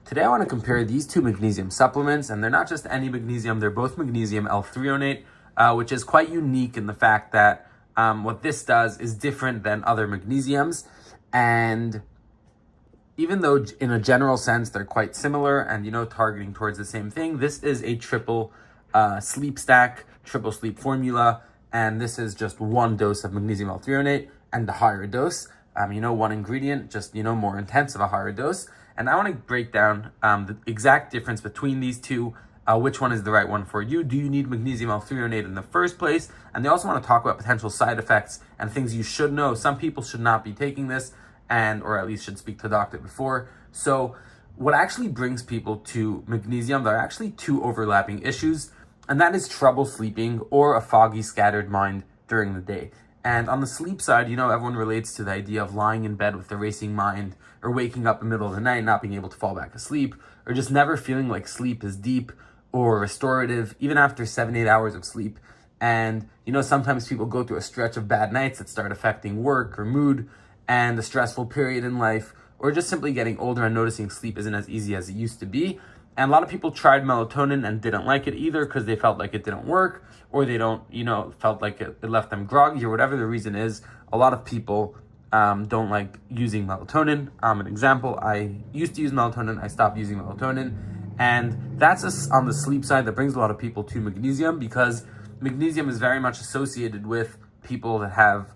Today I want to compare these two magnesium supplements, and they're not just any magnesium, they're both Magnesium L-Threonate, which is quite unique in the fact that what this does is different than other magnesiums. And even though in a general sense they're quite similar and, targeting towards the same thing, this is a triple sleep stack, triple sleep formula, and this is just one dose of Magnesium L-Threonate and the higher dose. One ingredient, just, more intense of a higher dose. And I want to break down the exact difference between these two, which one is the right one for you. Do you need Magnesium L-Threonate in the first place? And they also want to talk about potential side effects and things you should know. Some people should not be taking this, or at least should speak to a doctor before. So what actually brings people to magnesium, there are actually two overlapping issues, and that is trouble sleeping or a foggy, scattered mind during the day. And on the sleep side, everyone relates to the idea of lying in bed with a racing mind, or waking up in the middle of the night, not being able to fall back asleep, or just never feeling like sleep is deep or restorative, even after 7-8 hours of sleep. And, sometimes people go through a stretch of bad nights that start affecting work or mood and a stressful period in life, or just simply getting older and noticing sleep isn't as easy as it used to be. And a lot of people tried melatonin and didn't like it either because they felt like it didn't work, or they don't, felt like it left them groggy, or whatever the reason is. A lot of people don't like using melatonin. An example, I used to use melatonin, I stopped using melatonin. And that's just on the sleep side that brings a lot of people to magnesium, because magnesium is very much associated with people that have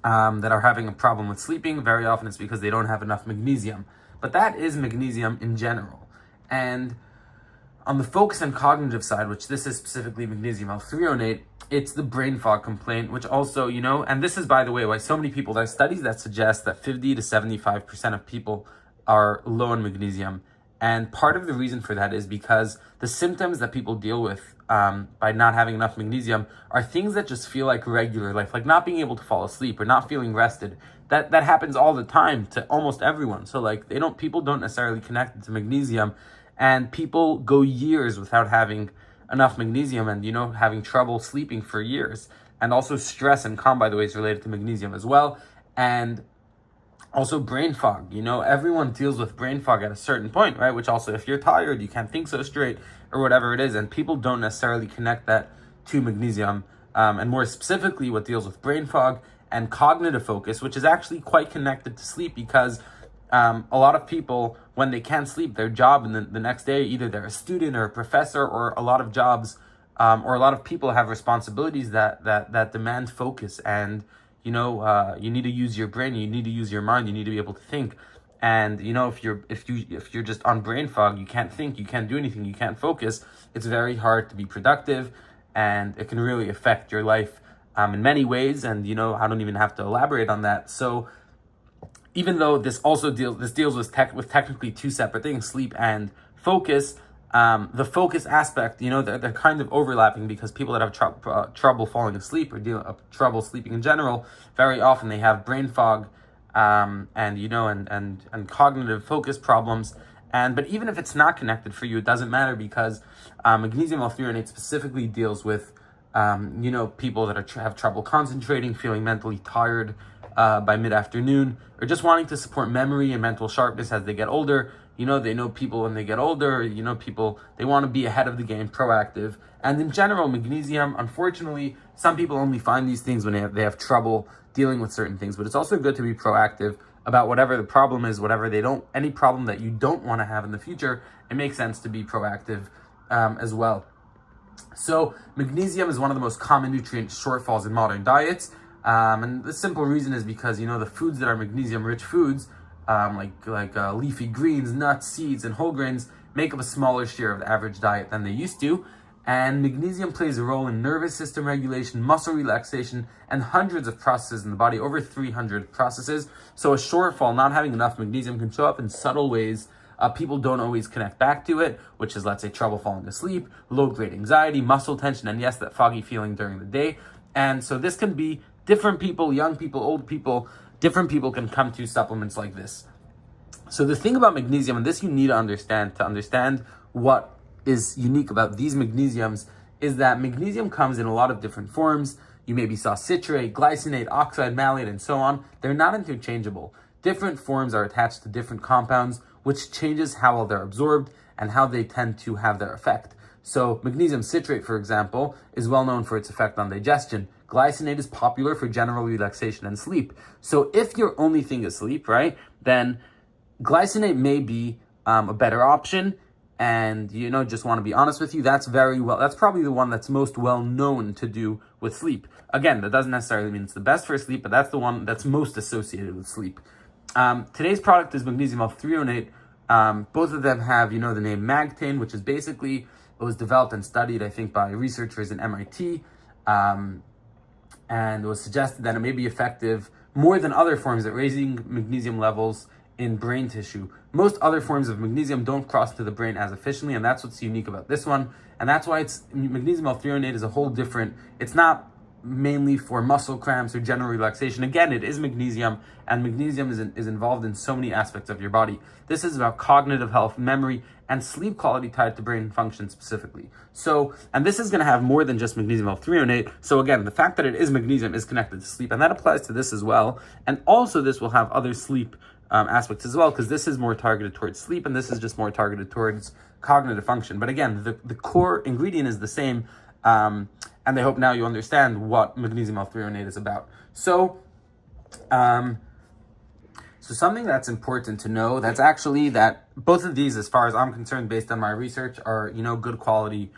that are having a problem with sleeping. Very often it's because they don't have enough magnesium. But that is magnesium in general. And on the focus and cognitive side, which this is specifically Magnesium L-Threonate, it's the brain fog complaint, which also, and this is, by the way, why so many people, there's studies that suggest that 50 to 75% of people are low in magnesium. And part of the reason for that is because the symptoms that people deal with by not having enough magnesium are things that just feel like regular life, like not being able to fall asleep or not feeling rested. That happens all the time to almost everyone. So people don't necessarily connect it to magnesium, and people go years without having enough magnesium and, having trouble sleeping for years. And also stress and calm, by the way, is related to magnesium as well. And also brain fog, everyone deals with brain fog at a certain point, right? Which also, if you're tired, you can't think so straight or whatever it is. And people don't necessarily connect that to magnesium. And more specifically, what deals with brain fog and cognitive focus, which is actually quite connected to sleep, because a lot of people, when they can't sleep, their job in the next day, either they're a student or a professor, or a lot of jobs, or a lot of people have responsibilities that demand focus. And, you need to use your brain, you need to use your mind, you need to be able to think. And, if you're just on brain fog, you can't think, you can't do anything, you can't focus. It's very hard to be productive, and it can really affect your life in many ways. And, I don't even have to elaborate on that. So even though this deals with technically two separate things, sleep and focus, the focus aspect, they're kind of overlapping, because people that have trouble falling asleep or trouble sleeping in general, very often they have brain fog and cognitive focus problems. But even if it's not connected for you, it doesn't matter, because Magnesium L-Threonate specifically deals with people that have trouble concentrating, feeling mentally tired by mid-afternoon, or just wanting to support memory and mental sharpness as they get older. They know people when they get older, people, they want to be ahead of the game, proactive. And in general, magnesium, unfortunately, some people only find these things when they have trouble dealing with certain things. But it's also good to be proactive about whatever the problem is, any problem that you don't want to have in the future. It makes sense to be proactive as well. So magnesium is one of the most common nutrient shortfalls in modern diets. And the simple reason is because, the foods that are magnesium-rich foods, like leafy greens, nuts, seeds, and whole grains, make up a smaller share of the average diet than they used to. And magnesium plays a role in nervous system regulation, muscle relaxation, and hundreds of processes in the body, over 300 processes. So a shortfall, not having enough magnesium, can show up in subtle ways. People don't always connect back to it, which is, let's say, trouble falling asleep, low-grade anxiety, muscle tension, and yes, that foggy feeling during the day. And so this can be different people, young people, old people, different people can come to supplements like this. So the thing about magnesium, and this you need to understand what is unique about these magnesiums, is that magnesium comes in a lot of different forms. You maybe saw citrate, glycinate, oxide, malate, and so on. They're not interchangeable. Different forms are attached to different compounds, which changes how well they're absorbed and how they tend to have their effect. So magnesium citrate, for example, is well known for its effect on digestion. Glycinate is popular for general relaxation and sleep. So if your only thing is sleep, right, then glycinate may be a better option. And, just want to be honest with you, that's probably the one that's most well known to do with sleep. Again, that doesn't necessarily mean it's the best for sleep, but that's the one that's most associated with sleep. Today's product is Magnesium L-Threonate. Both of them have, the name Magtein, which is basically, it was developed and studied, I think, by researchers in MIT. And it was suggested that it may be effective more than other forms at raising magnesium levels in brain tissue. Most other forms of magnesium don't cross to the brain as efficiently, and that's what's unique about this one. And that's why Magnesium L-Threonate is a whole different, it's not mainly for muscle cramps or general relaxation. Again, it is magnesium, and magnesium is involved in so many aspects of your body. This is about cognitive health, memory, and sleep quality tied to brain function specifically. So, and this is going to have more than just Magnesium L-Threonate. So again, the fact that it is magnesium is connected to sleep, and that applies to this as well. And also this will have other sleep aspects as well, because this is more targeted towards sleep and this is just more targeted towards cognitive function. But again, the core ingredient is the same, and I hope now you understand what Magnesium L-Threonate is about. So something that's important to know, that's actually that both of these, as far as I'm concerned, based on my research, are, good quality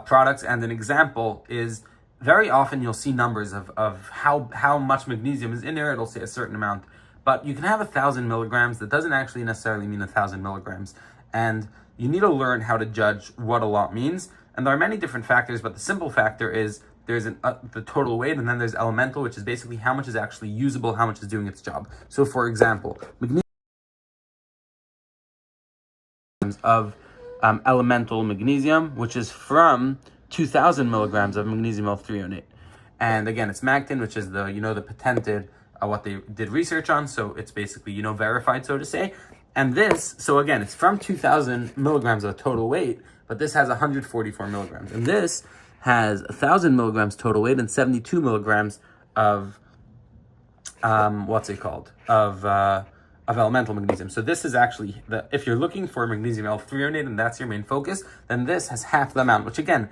products. And an example is very often you'll see numbers of how much magnesium is in there. It'll say a certain amount, but you can have 1,000 milligrams. That doesn't actually necessarily mean 1,000 milligrams. And you need to learn how to judge what a lot means. And there are many different factors, but the simple factor is there's the total weight, and then there's elemental, which is basically how much is actually usable, how much is doing its job. So for example, magnesium of elemental magnesium, which is from 2,000 milligrams of Magnesium L-Threonate. And again, it's Magtein, which is the, the patented, what they did research on. So it's basically, verified, so to say. And this, so again, it's from 2,000 milligrams of total weight, but this has 144 milligrams. And this has 1,000 milligrams total weight and 72 milligrams of, of elemental magnesium. So this is actually, if you're looking for Magnesium L-Threonate and that's your main focus, then this has half the amount, which again,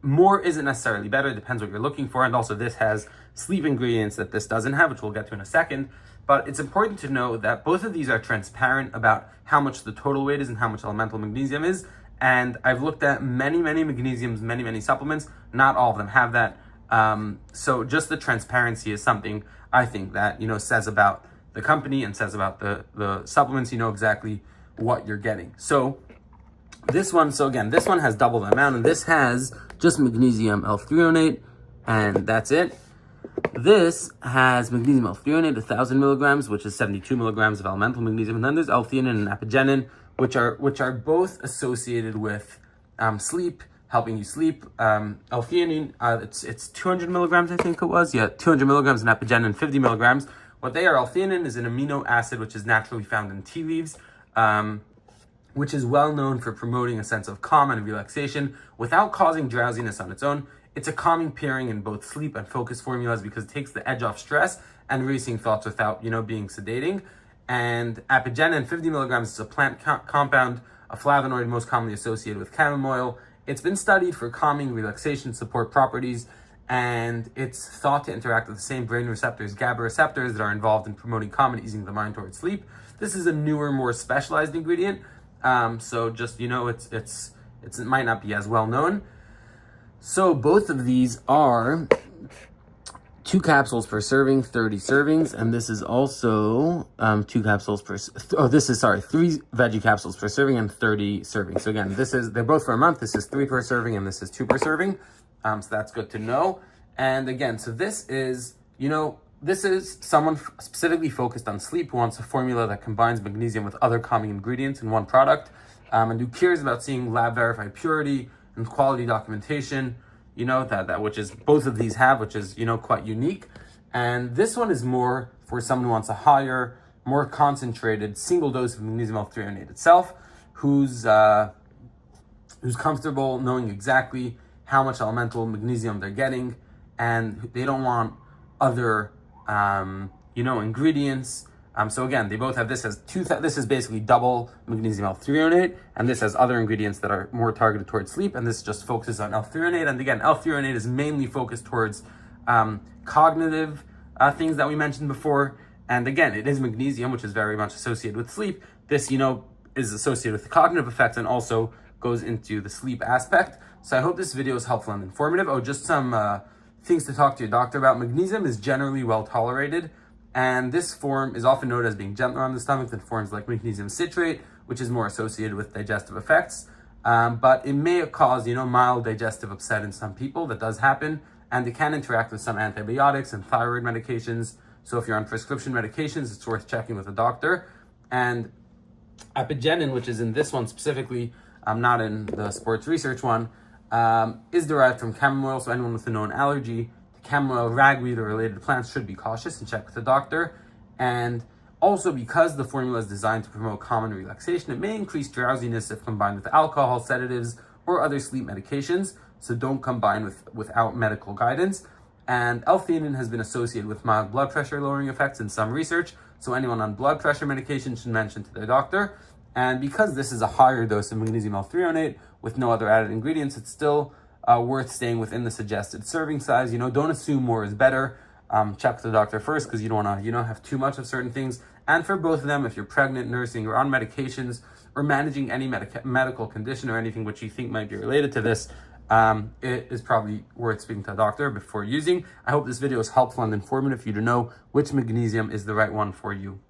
more isn't necessarily better, it depends what you're looking for. And also this has sleep ingredients that this doesn't have, which we'll get to in a second. But it's important to know that both of these are transparent about how much the total weight is and how much elemental magnesium is. And I've looked at many magnesiums, many supplements. Not all of them have that. So just the transparency is something I think that, says about the company and says about the supplements. You know exactly what you're getting. So this one, this one has double the amount, and this has just Magnesium L-Threonate, and that's it. This has Magnesium L-Threonate, 1,000 milligrams, which is 72 milligrams of elemental magnesium. And then there's L-Theanine and Apigenin, which are both associated with sleep, helping you sleep. L-Theanine, it's 200 milligrams, I think it was. Yeah, 200 milligrams, and Apigenin, 50 milligrams. What they are, L-Theanine is an amino acid which is naturally found in tea leaves, which is well known for promoting a sense of calm and relaxation without causing drowsiness on its own. It's a calming pairing in both sleep and focus formulas because it takes the edge off stress and racing thoughts without, being sedating. And Apigenin, 50 milligrams, is a plant compound, a flavonoid most commonly associated with chamomile. It's been studied for calming, relaxation, support properties, and it's thought to interact with the same brain receptors, GABA receptors, that are involved in promoting calm and easing the mind towards sleep. This is a newer, more specialized ingredient. So just, it might not be as well known. So both of these are 2 capsules per serving, 30 servings. And this is also 3 veggie capsules per serving and 30 servings. So again, they're both for a month. This is 3 per serving and this is 2 per serving. So that's good to know. And again, so this is, this is someone specifically focused on sleep who wants a formula that combines magnesium with other calming ingredients in one product, and who cares about seeing lab verified purity and quality documentation, that which is both of these have, which is, quite unique. And this one is more for someone who wants a higher, more concentrated single dose of Magnesium L-Threonate itself, who's comfortable knowing exactly how much elemental magnesium they're getting, and they don't want other, ingredients So again, they both have this as this is basically double magnesium L-Threonate, and this has other ingredients that are more targeted towards sleep, and this just focuses on L-Threonate. And again, L-Threonate is mainly focused towards cognitive things that we mentioned before. And again, it is magnesium, which is very much associated with sleep. This, is associated with the cognitive effects and also goes into the sleep aspect. So I hope this video is helpful and informative. Oh, just some things to talk to your doctor about. Magnesium is generally well tolerated, and this form is often noted as being gentler on the stomach than forms like magnesium citrate, which is more associated with digestive effects. But it may cause, mild digestive upset in some people. That does happen, and it can interact with some antibiotics and thyroid medications. So if you're on prescription medications, it's worth checking with a doctor. And Apigenin, which is in this one specifically, not in the sports research one, is derived from chamomile. So anyone with a known allergy to chamomile, ragweed, or related plants should be cautious and check with a doctor. And also, because the formula is designed to promote common relaxation, it may increase drowsiness if combined with alcohol, sedatives, or other sleep medications. So don't combine without medical guidance. And L-theanine has been associated with mild blood pressure lowering effects in some research. So anyone on blood pressure medication should mention to their doctor. And because this is a higher dose of magnesium L-Threonate with no other added ingredients, it's still worth staying within the suggested serving size. Don't assume more is better. Check with the doctor first, because you don't want to, have too much of certain things. And for both of them, if you're pregnant, nursing, or on medications, or managing any medical condition or anything which you think might be related to this, it is probably worth speaking to a doctor before using. I hope this video is helpful and informative for you to know which magnesium is the right one for you.